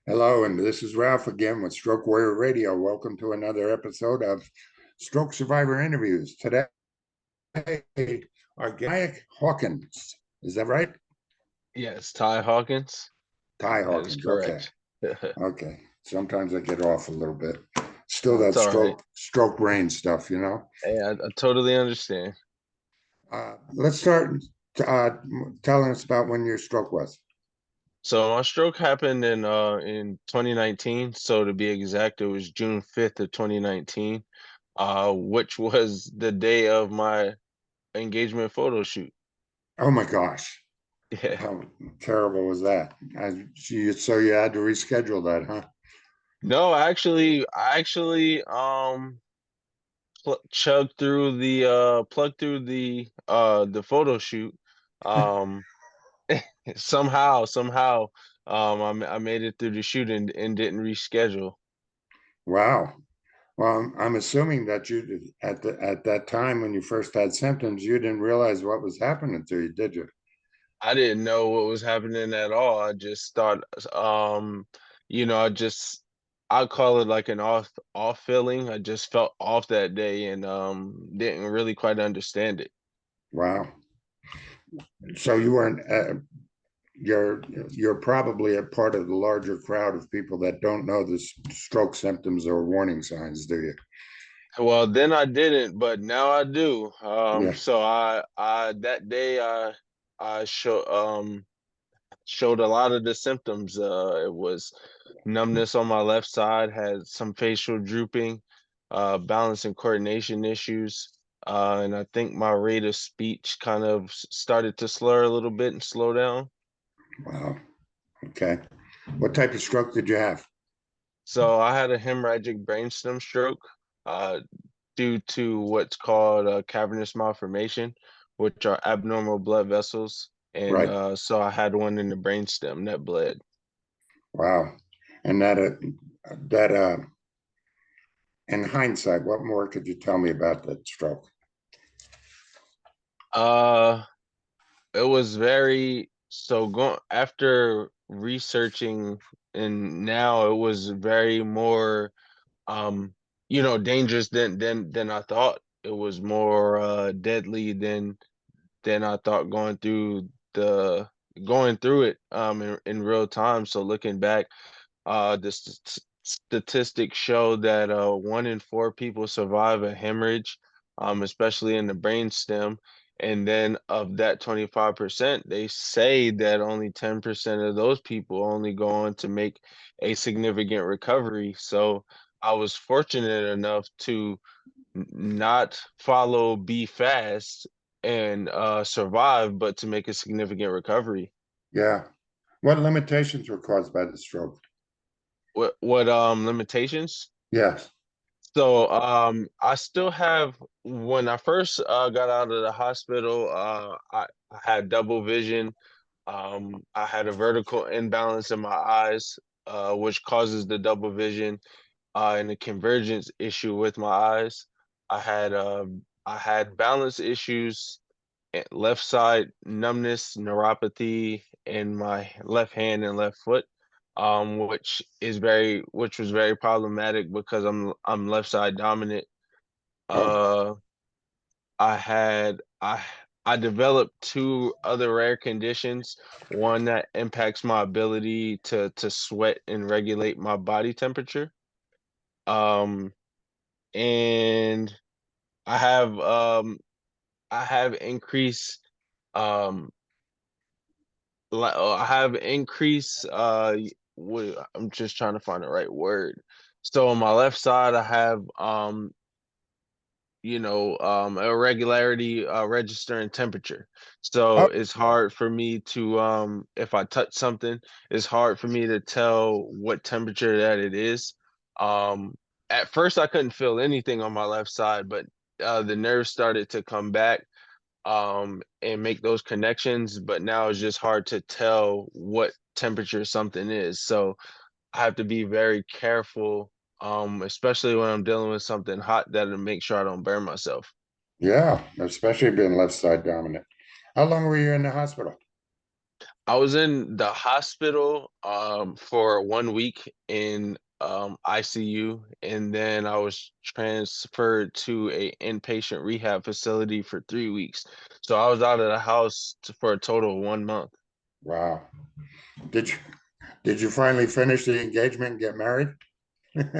Hello, and this is Ralph again with Stroke Warrior Radio. Welcome to another episode of Stroke Survivor Interviews. Today, our Tymiak Hawkins. Is that right? Yes, Ty Hawkins. Ty That is Hawkins. Okay. correct. Okay. Sometimes I get off a little bit. Still that It's all right. stroke brain stuff, you know? Hey, I totally understand. Let's start uh, telling us about when your stroke was. So my stroke happened in 2019. So to be exact, it was June 5th of 2019, which was the day of my engagement photo shoot. Oh my gosh. Yeah. How terrible was that? So you had to reschedule that, huh? No, I actually plugged through the photo shoot. Um somehow, I made it through the shoot and didn't reschedule. Wow. Well, I'm assuming that at that time when you first had symptoms, you didn't realize what was happening to you, did you? I didn't know what was happening at all. I just thought, you know, I call it like an off feeling. I just felt off that day and didn't really quite understand it. Wow. So you weren't. You're probably a part of the larger crowd of people that don't know the stroke symptoms or warning signs, do you? Well, then I didn't, but now I do. Yeah. So I that day I showed a lot of the symptoms. It was numbness on my left side, had some facial drooping, balance and coordination issues, and I think my rate of speech kind of started to slur a little bit and slow down. Wow. Okay. What type of stroke did you have? So I had a hemorrhagic brainstem stroke uh, due to what's called a cavernous malformation, which are abnormal blood vessels. And Right. so I had one in the brainstem that bled. Wow. And that in hindsight, what more could you tell me about that stroke? Uh, it was very so going after researching, and now it was very more dangerous than I thought. It was more deadly than I thought going through it in real time. So looking back, the statistics show that 1 in 4 people survive a hemorrhage, especially in the brainstem. And then of that 25%, they say that only 10% of those people only go on to make a significant recovery. So I was fortunate enough to not follow Be Fast and survive, but to make a significant recovery. Yeah. What limitations were caused by the stroke? What limitations? Yes. So I still have when I first got out of the hospital, I had double vision. I had a vertical imbalance in my eyes, which causes the double vision, and a convergence issue with my eyes. I had balance issues, left side numbness, neuropathy in my left hand and left foot, which was very problematic because I'm left side dominant. Oh, Uh, I had I developed two other rare conditions. One that impacts my ability to sweat and regulate my body temperature. Um, and I have um I have increased um I have increased I'm just trying to find the right word. So on my left side I have irregularity registering temperature. So oh, it's hard for me to if I touch something, it's hard for me to tell what temperature that it is. Um at first I couldn't feel anything on my left side, but the nerves started to come back and make those connections, but now it's just hard to tell what temperature something is. So I have to be very careful, especially when I'm dealing with something hot, that to make sure I don't burn myself. yeah. Especially being left side dominant. How long were you in the hospital? I was in the hospital for 1 week in ICU, and then I was transferred to a inpatient rehab facility for 3 weeks. So I was out of the house for a total of 1 month. Wow. Did you did you finally finish the engagement and get married?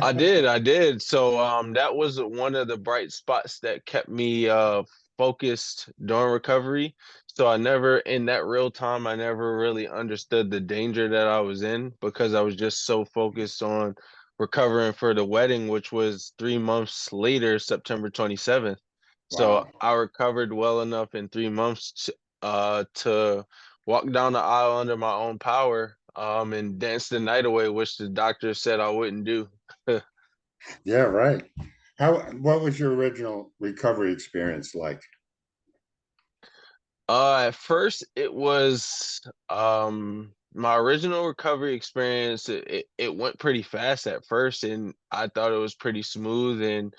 I did. So that was one of the bright spots that kept me focused during recovery. So I never in that real time I never really understood the danger that I was in because I was just so focused on recovering for the wedding, which was 3 months later, September 27th. So Wow. I recovered well enough in 3 months to walk down the aisle under my own power and dance the night away, which the doctor said I wouldn't do. Yeah, right. What was your original recovery experience like? At first it was my original recovery experience, it went pretty fast at first and I thought it was pretty smooth and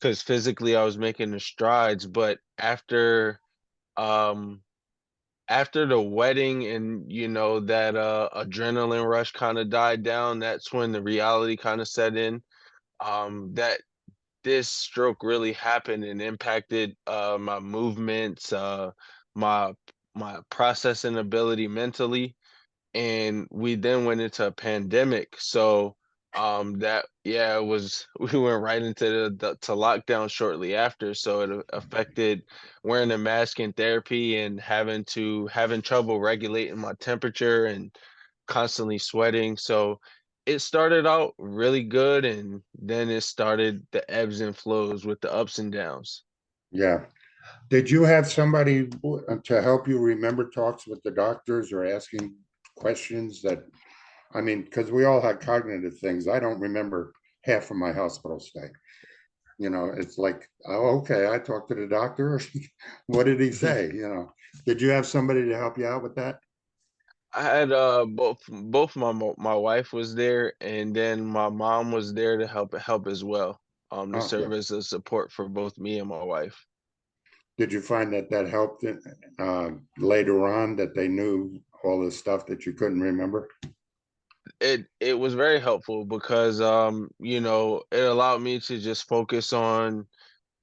because physically I was making the strides, but um after the wedding and that adrenaline rush kind of died down, that's when the reality kind of set in. That this stroke really happened and impacted my movements, my my processing ability mentally, and we then went into a pandemic. So that yeah, it was we went right into to lockdown shortly after. So it affected wearing a mask in therapy and having trouble regulating my temperature and constantly sweating. So it started out really good and then it started the ebbs and flows with the ups and downs. Yeah. Did you have somebody to help you remember talks with the doctors or asking questions that, I mean, because we all had cognitive things. I don't remember half of my hospital stay. It's like, oh, okay, I talked to the doctor. What did he say? Did you have somebody to help you out with that? I had both my wife was there and then my mom was there to help as well. To Oh, serve good. as a support for both me and my wife. Did you find that that helped later on that they knew all the stuff that you couldn't remember? It was very helpful because it allowed me to just focus on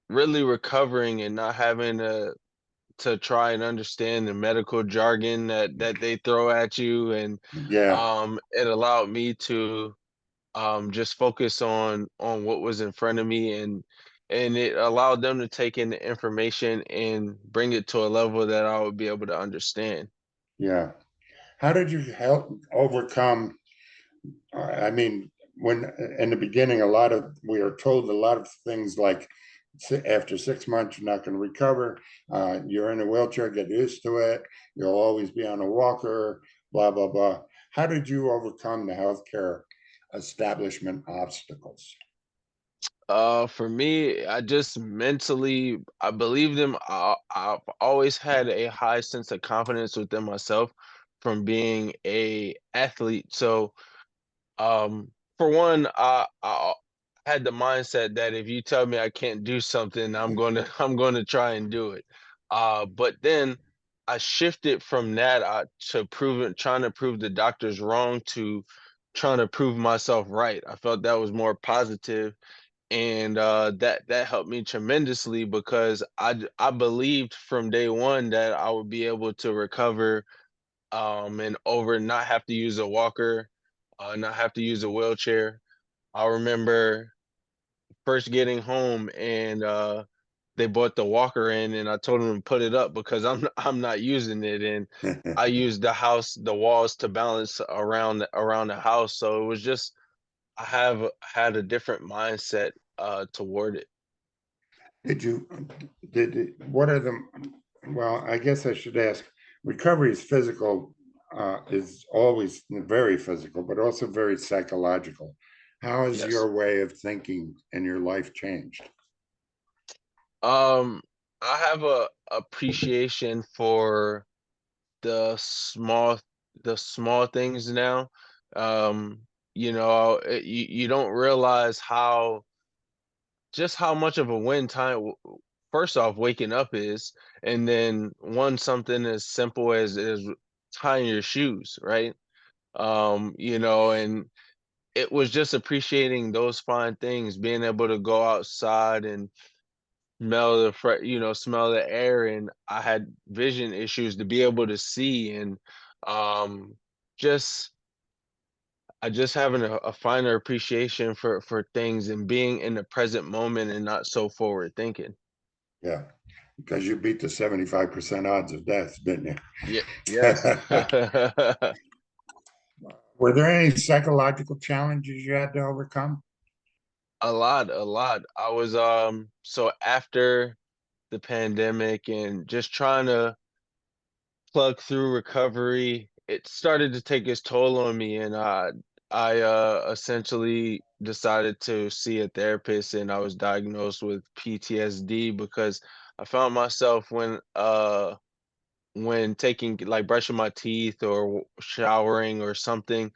really recovering and not having to try and understand the medical jargon that they throw at you, and Yeah, it allowed me to just focus on what was in front of me, and it allowed them to take in the information and bring it to a level that I would be able to understand. yeah. How did you help overcome I mean, when in the beginning, we are told a lot of things like after 6 months, you're not going to recover. You're in a wheelchair, get used to it. You'll always be on a walker, blah, blah, blah. How did you overcome the healthcare establishment obstacles? For me, I just mentally, I believe them. I've always had a high sense of confidence within myself from being a athlete. So for one, I had the mindset that if you tell me I can't do something, I'm going to try and do it. But then I shifted from that to trying to prove the doctors wrong to trying to prove myself right. I felt that was more positive, and that helped me tremendously because I believed from day one that I would be able to recover and over not have to use a walker, not have to use a wheelchair. I remember first getting home and they brought the walker in and I told them to put it up because I'm not using it, and I used the walls to balance around the house. So it was just I have had a different mindset toward it. Did you, what are the, well, I guess I should ask, recovery is physical, is always very physical, but also very psychological. How has Yes. your way of thinking in your life changed? Um, I have a appreciation for the small the small things now. Um, you don't realize just how much of a win first off waking up is, and then something as simple as tying your shoes, right? And it was just appreciating those fine things, being able to go outside and smell the air. And I had vision issues to be able to see, and um, just I just having a finer appreciation for things and being in the present moment and not so forward thinking. Yeah, because you beat the 75% odds of death, didn't Yeah, you? yes. Were there any psychological challenges you had to overcome? A lot, a lot. I was so after the pandemic and just trying to plug through recovery, it started to take its toll on me, and I essentially decided to see a therapist, and I was diagnosed with PTSD because I found myself when taking, like, brushing my teeth or showering or something,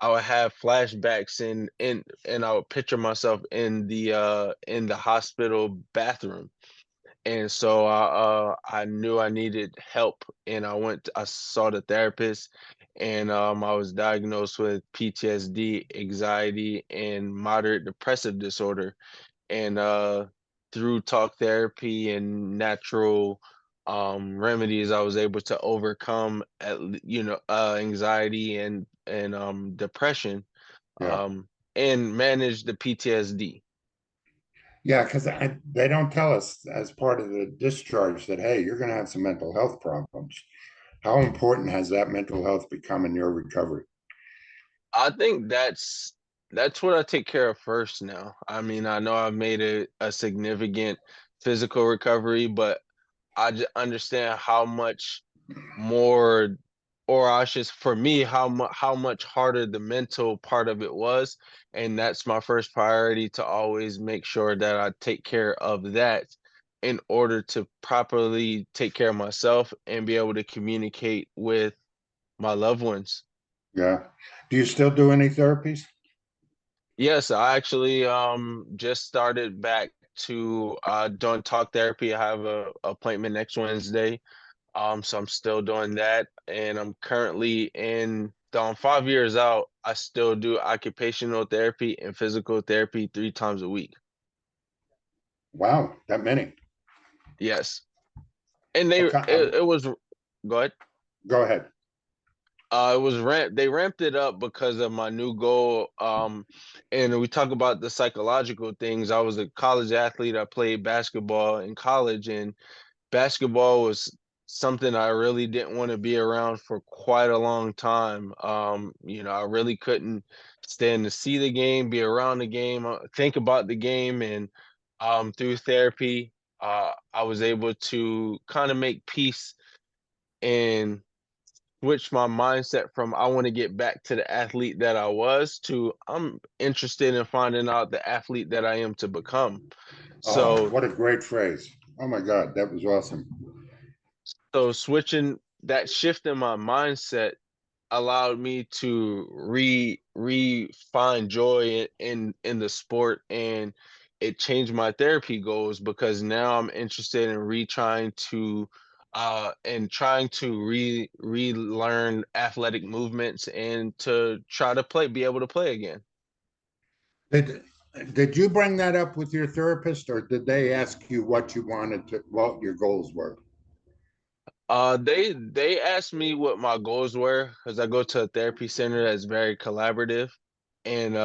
I would have flashbacks, and I would picture myself in the hospital bathroom. And so I knew I needed help, and I saw the therapist, and I was diagnosed with PTSD, anxiety, and moderate depressive disorder. And through talk therapy and natural remedies, I was able to overcome anxiety and depression, Yeah. and manage the PTSD. Yeah, because they don't tell us as part of the discharge that, hey, you're going to have some mental health problems. How important has that mental health become in your recovery? I think that's what I take care of first now. I mean, I know I've made a significant physical recovery, but I just understand how much more, or I should, for me, how much harder the mental part of it was, and that's my first priority, to always make sure that I take care of that in order to properly take care of myself and be able to communicate with my loved ones. Yeah. Do you still do any therapies? Yes, I actually just started back to doing talk therapy. I have a appointment next Wednesday. So I'm still doing that, and I'm currently in though I'm 5 years out, I still do occupational therapy and physical therapy 3 times a week. Wow, that many. Yes. And What kind of, it was go ahead. go ahead. It was they ramped it up because of my new goal. And we talk about the psychological things. I was a college athlete. I played basketball in college, and basketball was something I really didn't want to be around for quite a long time. I really couldn't stand to see the game, be around the game, think about the game, and through therapy, I was able to kind of make peace and switch my mindset from I want to get back to the athlete that I was to I'm interested in finding out the athlete that I am to become. Oh, So what a great phrase. Oh my God, that was awesome. so switching that shift in my mindset allowed me to find joy in the sport, and it changed my therapy goals because now I'm interested in retrying to and trying to relearn athletic movements and to try to be able to play again. Did did you bring that up with your therapist, or did they ask you what you wanted to, what your goals were? They asked me what my goals were because I go to a therapy center that's very collaborative, and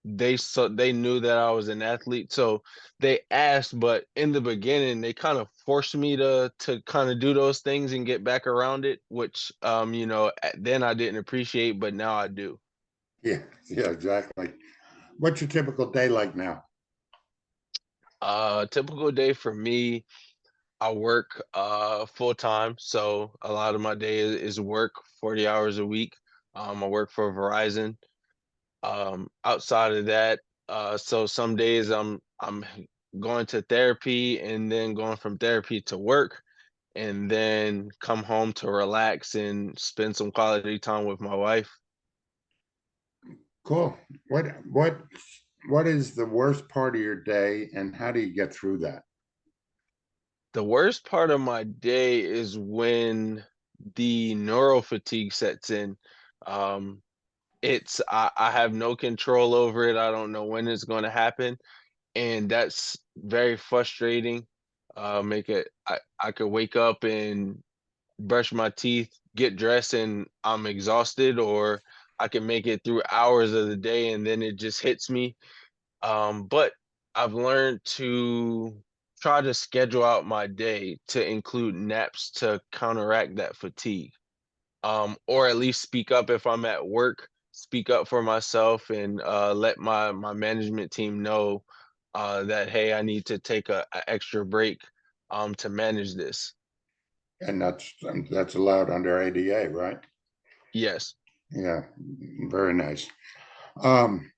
they knew that I was an athlete, so they asked. But in the beginning, they kind of forced me to kind of do those things and get back around it, which then I didn't appreciate, but now I do. Yeah, yeah, exactly. What's your typical day like now? Typical day for me. I work full time, so a lot of my day is work, 40 hours a week. I work for Verizon. Outside of that, so some days I'm going to therapy and then going from therapy to work and then come home to relax and spend some quality time with my wife. Cool. What is the worst part of your day, and how do you get through that? The worst part of my day is when the neural fatigue sets in. Um, I have no control over it. I don't know when it's going to happen, and that's very frustrating. I could wake up and brush my teeth, get dressed, and I'm exhausted, or I can make it through hours of the day and then it just hits me. But I've learned to try to schedule out my day to include naps to counteract that fatigue. Or at least speak up if I'm at work, speak up for myself and let my management team know that hey, I need to take a extra break to manage this. And that's allowed under ADA, right? Yes. Yeah, very nice. Um,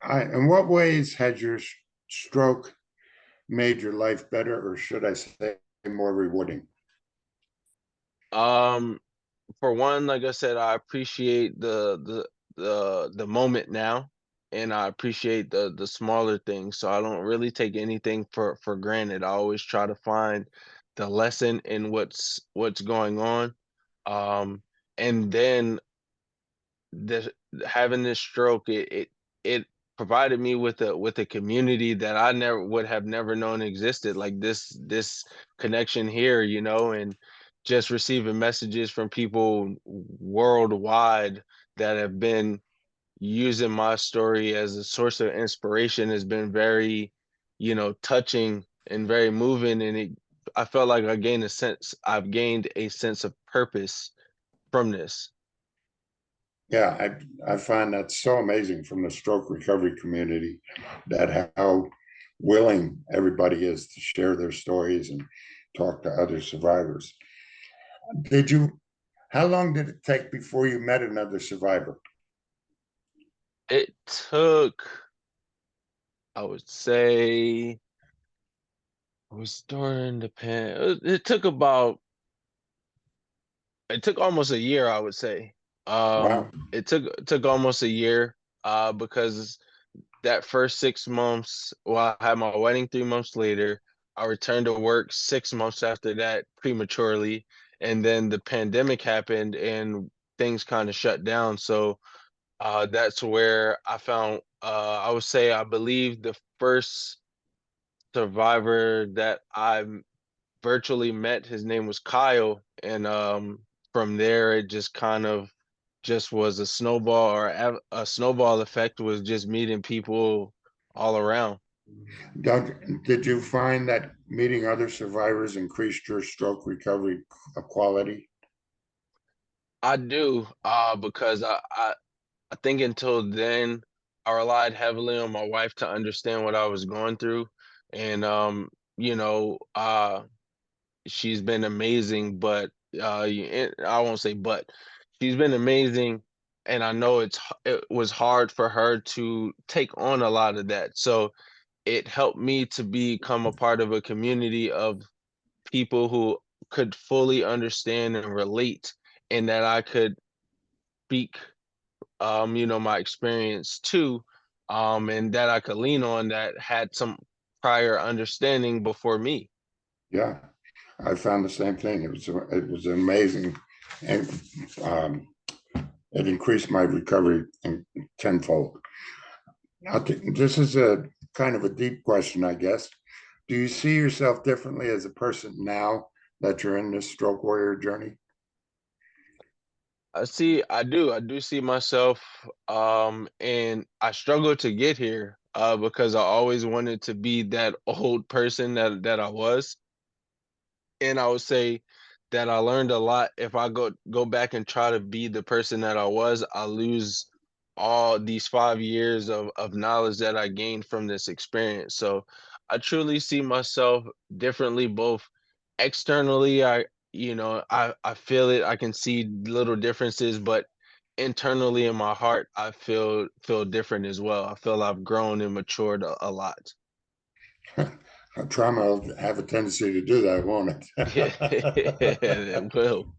in what ways has your stroke made your life better, or should I say more rewarding? Um, for one, like I said, I appreciate the moment now, and I appreciate the smaller things. So I don't really take anything for granted. I always try to find the lesson in what's going on. Um, and then this having this stroke, it provided me with a community that I never would have never known existed. Like this connection here, you know, and just receiving messages from people worldwide that have been using my story as a source of inspiration has been very, you know, touching and very moving. And I felt like I've gained a sense of purpose from this. Yeah, I find that so amazing from the stroke recovery community, that how willing everybody is to share their stories and talk to other survivors. Did you, how long did it take before you met another survivor? It took, I would say, it was during the it took about, it took almost a year, I would say. Wow. It took almost a year, because that first 6 months, well, I had my wedding 3 months later. I returned to work 6 months after that prematurely, and then the pandemic happened and things kind of shut down. So that's where I found, I would say, I believe the first survivor that I virtually met, his name was Kyle, and from there it just kind of just was a snowball, or a snowball effect, was just meeting people all around. Did you find that meeting other survivors increased your stroke recovery quality? I do, because I think until then I relied heavily on my wife to understand what I was going through, and you know, she's been amazing, but I won't say but. She's been amazing, and I know it was hard for her to take on a lot of that. So it helped me to become a part of a community of people who could fully understand and relate, and that I could speak, you know, my experience too, and that I could lean on, that had some prior understanding before me. Yeah, I found the same thing. It was amazing, and um, it increased my recovery tenfold. This is a kind of a deep question, I guess. Do you see yourself differently as a person now that you're in this stroke warrior journey? I do see myself, and I struggle to get here, because I always wanted to be that old person that I was. And I would say that I learned a lot. If I go back and try to be the person that I was, I lose all these 5 years of knowledge that I gained from this experience. So I truly see myself differently, both externally. I feel it. I can see little differences, but internally in my heart, I feel different as well. I feel I've grown and matured a lot. Trauma will have a tendency to do that, won't Yeah, it? it will.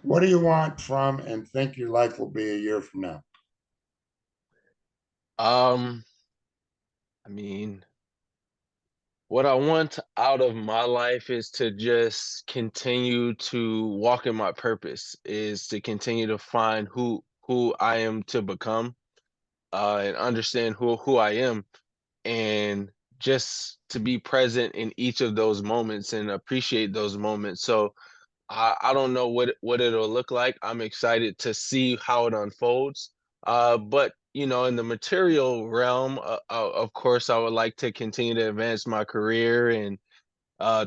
What do you want from and think your life will be a year from now? Um, I mean, What I want out of my life is to just continue to walk in my purpose, is to continue to find who I am to become, and understand who I am, and just to be present in each of those moments and appreciate those moments. So I don't know what it'll look like. I'm excited to see how it unfolds. But you know, in the material realm, of course, I would like to continue to advance my career and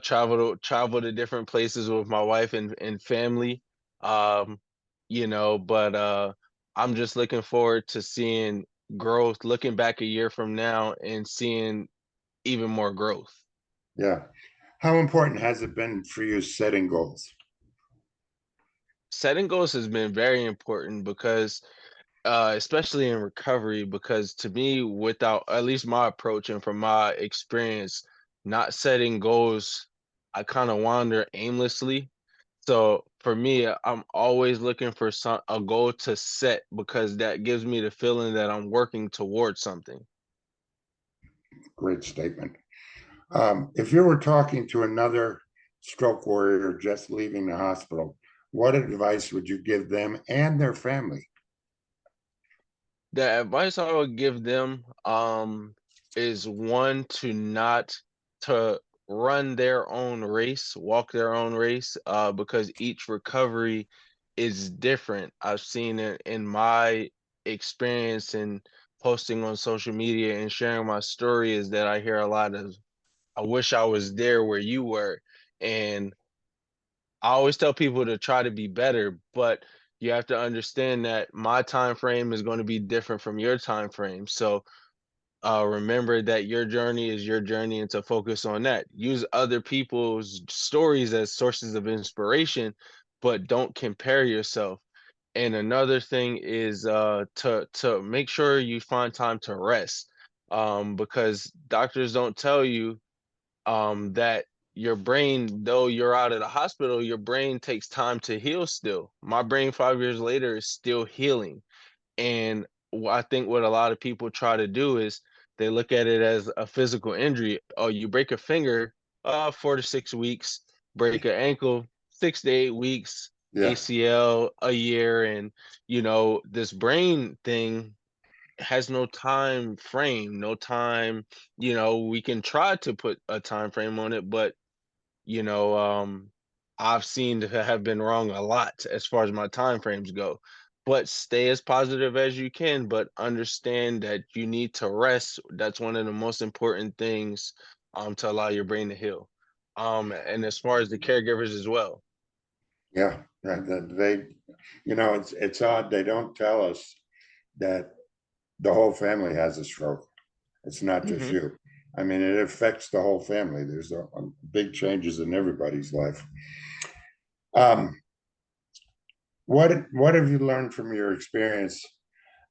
travel to different places with my wife and family. Um, you know, but I'm just looking forward to seeing growth, looking back a year from now and seeing even more growth. Yeah. How important has it been for you setting goals? Setting goals has been very important because especially in recovery, because to me, without at least my approach and from my experience, not setting goals, I kind of wander aimlessly. So for me, I'm always looking for a goal to set because that gives me the feeling that I'm working towards something. Great statement. If you were talking to another stroke warrior just leaving the hospital, what advice would you give them and their family? The advice I would give them is one to not to run their own race, walk their own race, because each recovery is different. I've seen it in my experience and posting on social media and sharing my story is that I hear a lot of I wish I was there where you were. And I always tell people to try to be better, but you have to understand that my time frame is going to be different from your time frame. So remember that your journey is your journey and to focus on that. Use other people's stories as sources of inspiration, but don't compare yourself. And another thing is to make sure you find time to rest, because doctors don't tell you that your brain, though you're out of the hospital, your brain takes time to heal still. My brain 5 years later is still healing. And I think what a lot of people try to do is they look at it as a physical injury. Oh, you break a finger, 4 to 6 weeks, break an ankle, 6 to 8 weeks, Yeah, ACL a year. And, you know, this brain thing has no time frame, no time, you know, we can try to put a time frame on it, but you know, I've seen to have been wrong a lot as far as my time frames go. But stay as positive as you can, but understand that you need to rest. That's one of the most important things to allow your brain to heal. And as far as the caregivers as well. yeah. They, it's odd. They don't tell us that the whole family has a stroke. It's not just Hmm. you. I mean, it affects the whole family. There's big changes in everybody's life. Um, what have you learned from your experience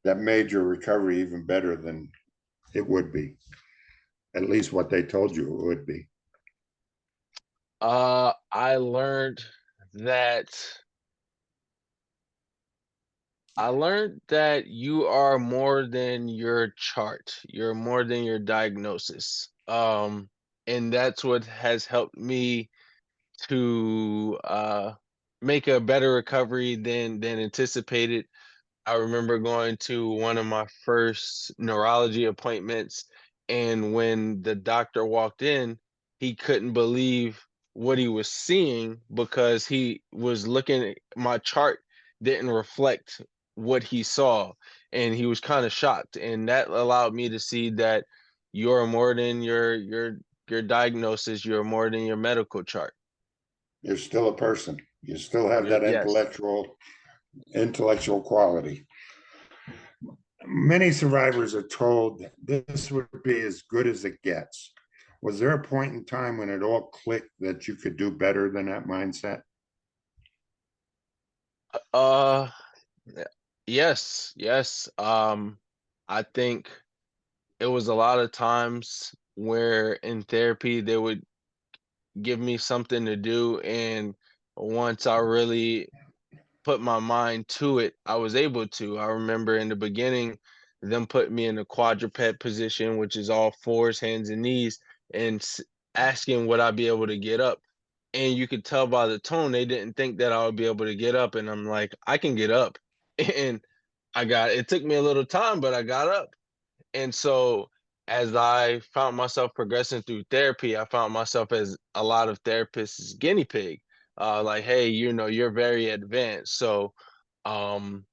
that made your recovery even better than it would be? At least what they told you it would be. I learned that you are more than your chart. You're more than your diagnosis. And that's what has helped me to make a better recovery than anticipated. I remember going to one of my first neurology appointments, and when the doctor walked in, he couldn't believe what he was seeing because he was looking at my chart didn't reflect what he saw, and he was kind of shocked. And that allowed me to see that you're more than your diagnosis, you're more than your medical chart. You're still a person. You still have that Yes. intellectual quality. Many survivors are told that this would be as good as it gets. Was there a point in time when it all clicked that you could do better than that mindset? Uh, yes, yes. I think it was a lot of times where in therapy they would give me something to do, and once I really put my mind to it, I was able to. I remember in the beginning, them putting me in a quadruped position, which is all fours, hands, and knees, and asking would I be able to get up. And you could tell by the tone they didn't think that I would be able to get up. And I'm like, I can get up. And it took me a little time, but I got up. And so as I found myself progressing through therapy, I found myself as a lot of therapists' guinea pig. Like, hey, you're very advanced. So um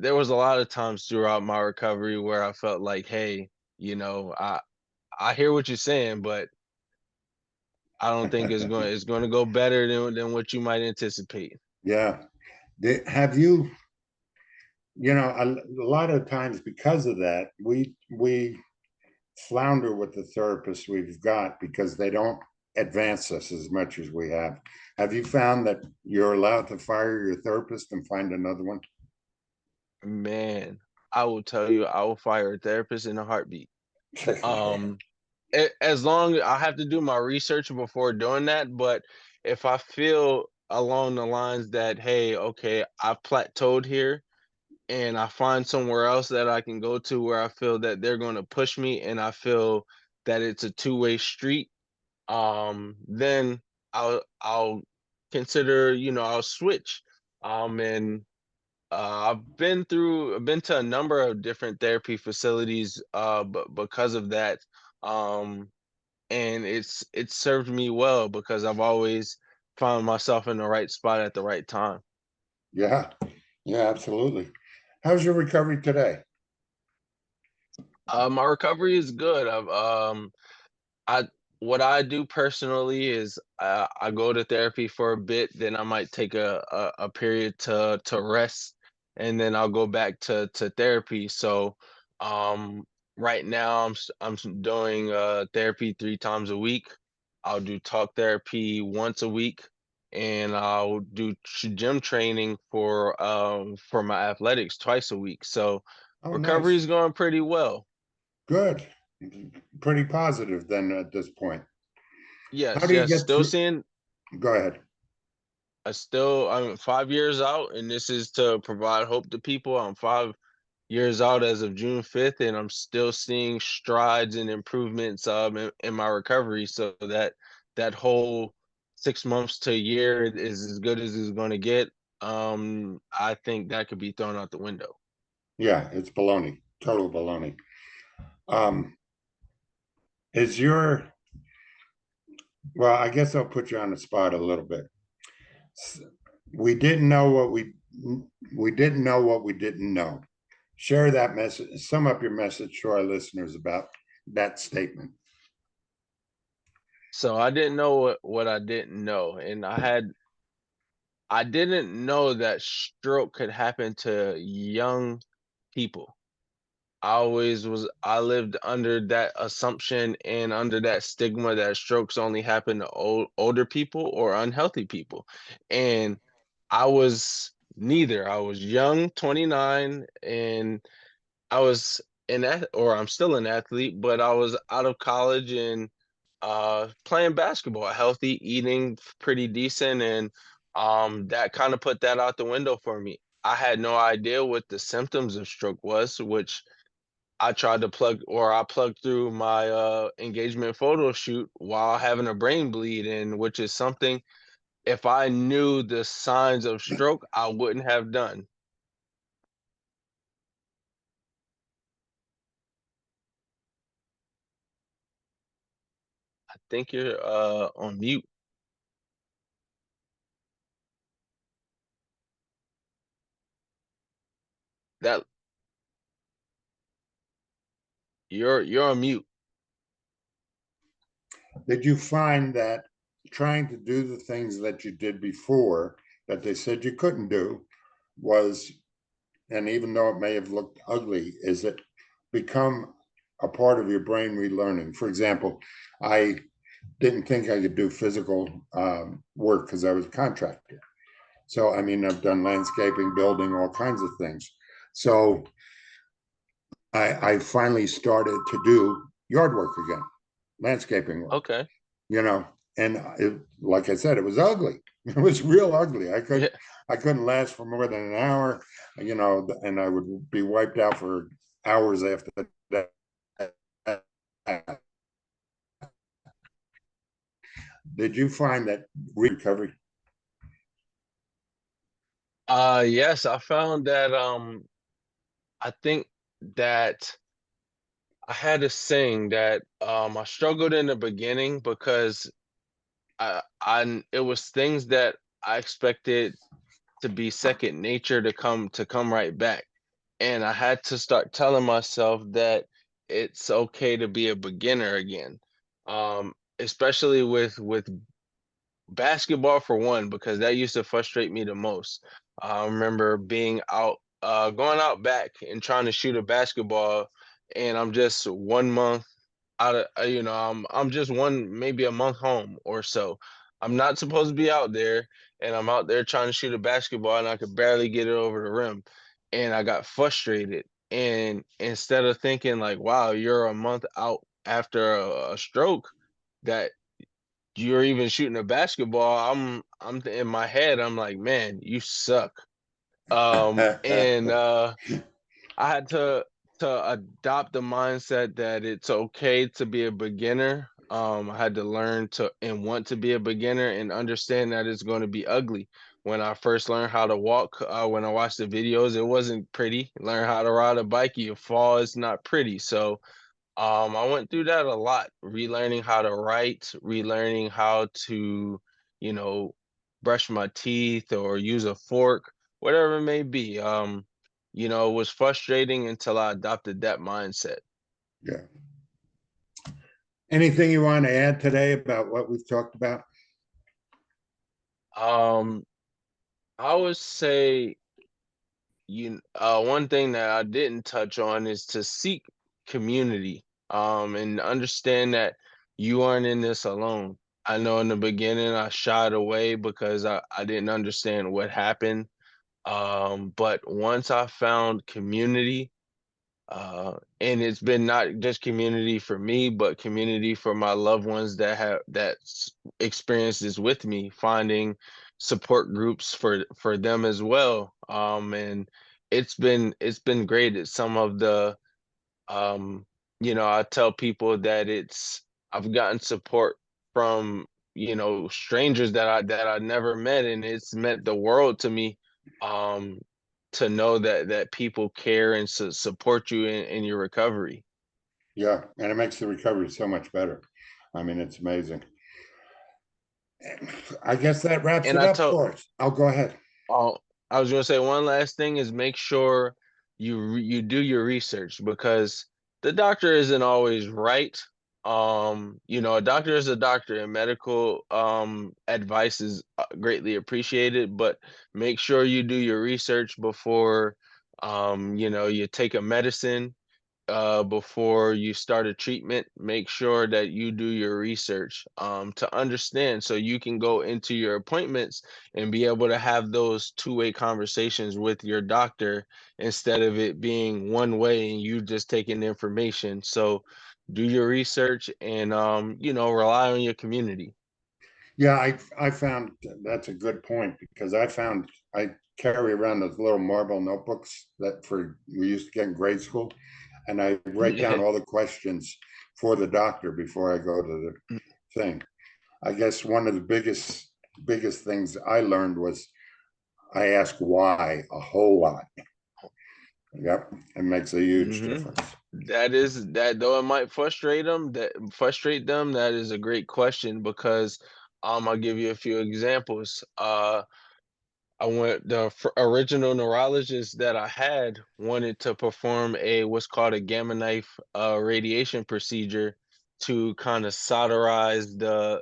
there was a lot of times throughout my recovery where I felt like, hey, I hear what you're saying, but I don't think it's going to go better than what you might anticipate. Yeah. Have you, a lot of times because of that, we flounder with the therapists we've got because they don't advance us as much as we have. Have you found that you're allowed to fire your therapist and find another one? Man, I will tell you, I will fire a therapist in a heartbeat. Um, as long I have to do my research before doing that, but if I feel along the lines that, hey, okay, I've plateaued here and I find somewhere else that I can go to where I feel that they're going to push me and I feel that it's a two-way street, then I'll consider, I'll switch. And I've been to a number of different therapy facilities, but because of that, um, and it's served me well because I've always found myself in the right spot at the right time. Yeah, yeah, absolutely. How's your recovery today? My recovery is good. I what I do personally is I go to therapy for a bit, then I might take a period to rest, and then I'll go back to therapy. So, um, right now I'm doing therapy 3 times a week. I'll do talk therapy once a week, and I'll do gym training for my athletics twice a week. So Oh, recovery nice. is going pretty well. Good. Pretty positive then at this point. How Yes, do you yes, get still through? seeing Go ahead. I'm 5 years out, and this is to provide hope to people. I'm 5 years out as of June 5th, and I'm still seeing strides and improvements in my recovery. So that whole 6 months to a year is as good as it's going to get. I think that could be thrown out the window. Yeah, it's baloney, total baloney. Um, is your, well, I guess I'll put you on the spot a little bit. We didn't know what we didn't know what we didn't know. Share that message, sum up your message to our listeners about that statement. So I didn't know what I didn't know, and I didn't know that stroke could happen to young people. I lived under that assumption and under that stigma that strokes only happen to older people or unhealthy people. And I was neither. I was young, 29, and I was I'm still an athlete, but I was out of college and playing basketball, healthy, eating pretty decent, and that kind of put that out the window for me. I had no idea what the symptoms of stroke was, which I plugged through my engagement photo shoot while having a brain bleed, and which is something if I knew the signs of stroke, I wouldn't have done. I think you're on mute. That you're on mute. Did you find that trying to do the things that you did before that they said you couldn't do was, and even though it may have looked ugly, is it become a part of your brain relearning? For example, I didn't think I could do physical work because I was a contractor. So, I mean, I've done landscaping, building, all kinds of things. So I finally started to do yard work again, landscaping work, Okay. you know, and like I said, it was ugly. It was real ugly. Yeah. I couldn't last for more than an hour, and I would be wiped out for hours after that. Did you find that recovery? Yes, I found that I think that I had a saying that I struggled in the beginning because it was things that I expected to be second nature to come right back. And I had to start telling myself that it's okay to be a beginner again. Especially with basketball for one, because that used to frustrate me the most. I remember being out, going out back and trying to shoot a basketball, and I'm just 1 month out of, I'm just maybe a month home or so. I'm not supposed to be out there, and I'm out there trying to shoot a basketball, and I could barely get it over the rim, and I got frustrated. And instead of thinking like, "Wow, you're a month out after a stroke," that you're even shooting a basketball, in my head, I'm like, man, you suck. And I had to adopt the mindset that it's okay to be a beginner. I had to learn to and want to be a beginner and understand that it's going to be ugly. When I first learned how to walk, when I watched the videos, it wasn't pretty. Learn how to ride a bike, you fall, it's not pretty. So I went through that a lot, relearning how to write, relearning how to, you know, brush my teeth or use a fork, whatever it may be. It was frustrating until I adopted that mindset. Yeah. Anything you want to add today about what we've talked about? Um, I would say one thing that I didn't touch on is to seek community, and understand that you aren't in this alone. I know in the beginning I shied away because I didn't understand what happened. But once I found community, and it's been not just community for me, but community for my loved ones that experienced this with me, finding support groups for them as well. And it's been great. It's some of the I tell people that I've gotten support from, strangers that I never met, and it's meant the world to me. Um, to know that people care and support you in your recovery. Yeah, and it makes the recovery so much better. I mean, it's amazing. I guess that wraps And it I up tell for us. I'll go ahead. I was gonna say one last thing is make sure you do your research, because the doctor isn't always right. A doctor is a doctor, and medical advice is greatly appreciated, but make sure you do your research before you take a medicine, before you start a treatment. Make sure that you do your research, to understand, so you can go into your appointments and be able to have those two-way conversations with your doctor, instead of it being one way and you just taking the information. So do your research and rely on your community. Yeah, I found that's a good point because I found I carry around those little marble notebooks that for we used to get in grade school, and I write down Yeah. all the questions for the doctor before I go to the thing. I guess one of the biggest things I learned was I ask why a whole lot. Yep, it makes a huge Hmm. difference. That, though it might frustrate them, that is a great question, because I'll give you a few examples. I went the original neurologist that I had wanted to perform a what's called a gamma knife radiation procedure to kind of solderize the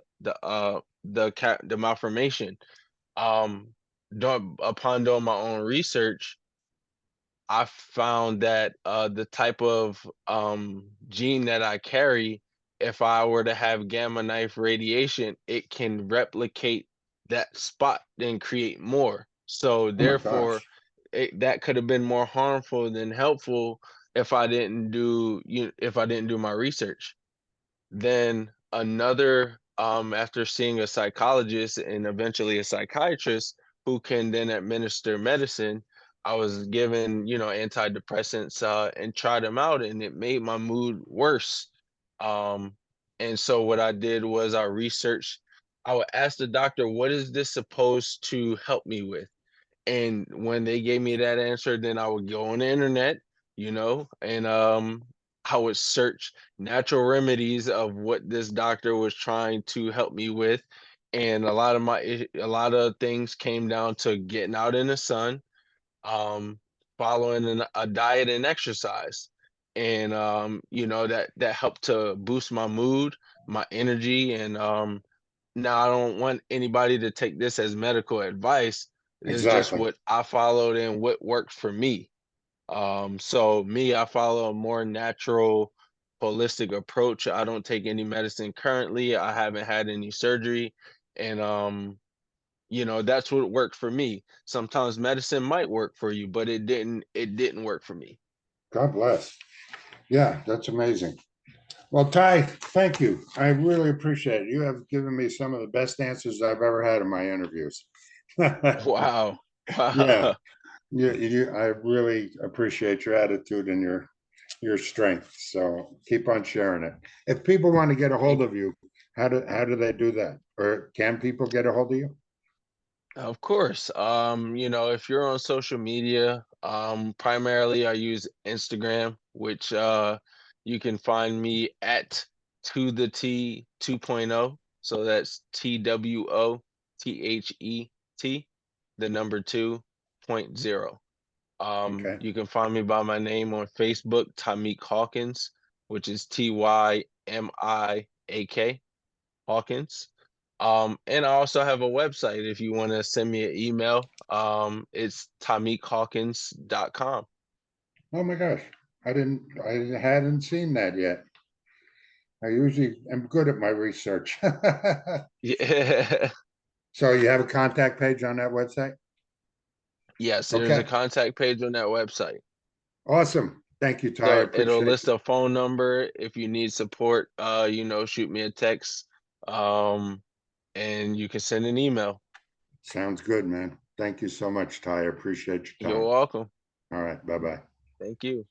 malformation. Um, upon doing my own research, I found that the type of gene that I carry, if I were to have gamma knife radiation, it can replicate that spot and create more. So Oh my therefore, gosh. that could have been more harmful than helpful if I didn't do my research. Then another, after seeing a psychologist and eventually a psychiatrist who can then administer medicine, I was given, antidepressants, and tried them out, and it made my mood worse. Um, and so what I did was I researched I would ask the doctor, what is this supposed to help me with? And when they gave me that answer, then I would go on the internet, and I would search natural remedies of what this doctor was trying to help me with. And a lot of things came down to getting out in the sun, um, following a diet and exercise. And that helped to boost my mood, my energy, and now I don't want anybody to take this as medical advice. This is just Exactly. what I followed and what worked for me. So me, I follow a more natural, holistic approach. I don't take any medicine currently. I haven't had any surgery, and that's what worked for me. Sometimes medicine might work for you, but it didn't work for me. God bless. Yeah, that's amazing. Well, Ty, thank you. I really appreciate it. You have given me some of the best answers I've ever had in my interviews. Wow. Yeah, Wow. I really appreciate your attitude and your strength. So keep on sharing it. If people want to get a hold Thank of you, how do they do that? Or can people get a hold of you? Of course. If you're on social media, primarily I use Instagram, which you can find me at to the T 2.0. So that's TWOTHET, the number 2.0. Okay. You can find me by my name on Facebook, Tymiak Hawkins, which is TYMIAK Hawkins. And I also have a website if you want to send me an email. It's TymiakHawkins.com. Oh my gosh. I hadn't seen that yet. I usually am good at my research. Yeah. So you have a contact page on that website? Yes, there's a Okay. contact page on that website. Awesome. Thank you, Ty. I So it'll appreciate list a phone number if you need support, shoot me a text. And you can send an email. Sounds good, man. Thank you so much, Ty. I appreciate your You're time. welcome. All right. Bye-bye. Thank you.